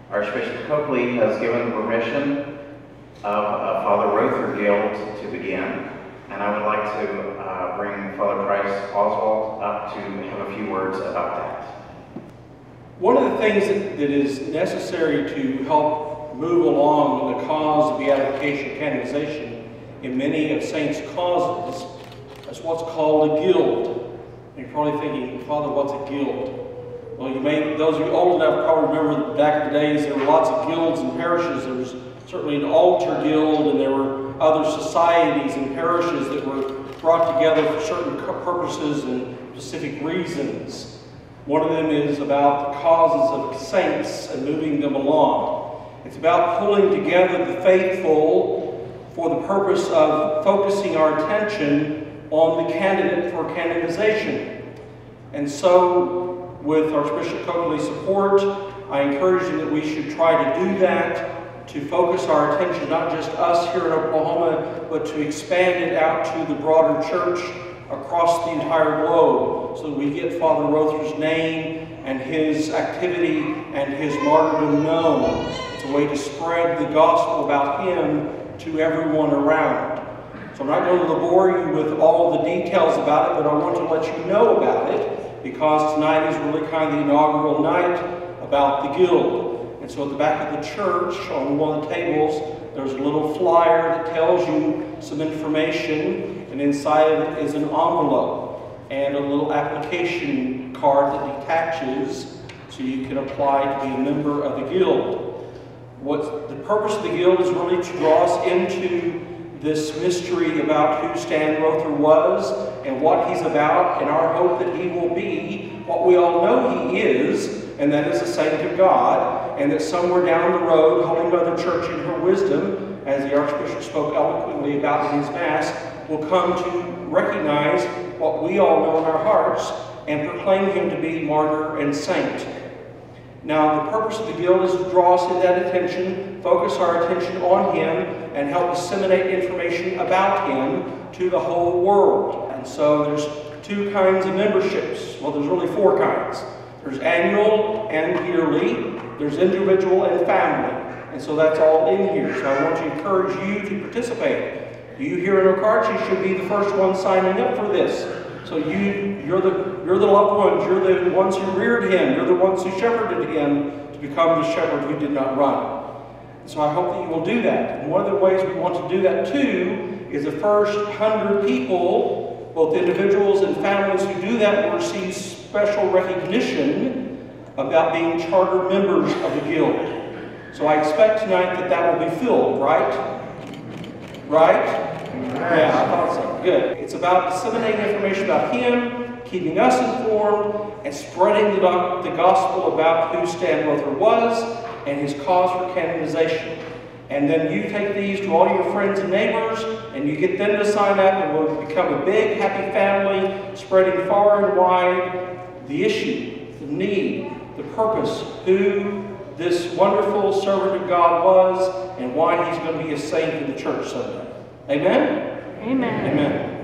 Archbishop Coakley has given permission of Father Rother Guild to begin, and I would like to bring Father Price Oswald up to have a few words about that. One of the things that is necessary to help move along the cause of beatification canonization in many of saints' causes is what's called a guild. And you're probably thinking, Father, what's a guild? Well, those of you old enough probably remember that back in the days there were lots of guilds and parishes. There was certainly an altar guild, and there were other societies and parishes that were brought together for certain purposes and specific reasons. One of them is about the causes of saints and moving them along. It's about pulling together the faithful for the purpose of focusing our attention on the candidate for canonization. And so, with Archbishop Coakley's support, I encourage you that we should try to do that, to focus our attention, not just us here in Oklahoma, but to expand it out to the broader church across the entire globe, so that we get Father Rother's name and his activity and his martyrdom known. It's a way to spread the gospel about him to everyone around. So I'm not going to bore you with all the details about it, but I want to let you know about it, because tonight is really kind of the inaugural night about the Guild. And so at the back of the church, on one of the tables, there's a little flyer that tells you some information, and inside of it is an envelope and a little application card that detaches so you can apply to be a member of the Guild. The purpose of the Guild is really to draw us into this mystery about who Stan Rother was and what he's about, and our hope that he will be what we all know he is, and that is a saint of God, and that somewhere down the road, Holy Mother Church in her wisdom, as the Archbishop spoke eloquently about in his Mass, will come to recognize what we all know in our hearts and proclaim him to be martyr and saint. Now, the purpose of the Guild is to draw us in that attention, focus our attention on him, and help disseminate information about him to the whole world. And so there's two kinds of memberships. Well, there's really four kinds. There's annual and yearly. There's individual and family. And so that's all in here. So I want to encourage you to participate. You here in Okarche should be the first one signing up for this. So you're the loved ones, you're the ones who reared him, you're the ones who shepherded him to become the shepherd who did not run. So I hope that you will do that. And one of the ways we want to do that too is the first 100 people, both individuals and families who do that, will receive special recognition about being chartered members of the Guild. So I expect tonight that that will be filled, right? Right? Yeah, I thought so. Good. It's about disseminating information about him, keeping us informed, and spreading the gospel about who Stan Rother was and his cause for canonization. And then you take these to all your friends and neighbors, and you get them to sign up, and we'll become a big, happy family, spreading far and wide the issue, the need, the purpose, who this wonderful servant of God was, and why he's going to be a saint in the church someday. Amen? Amen. Amen.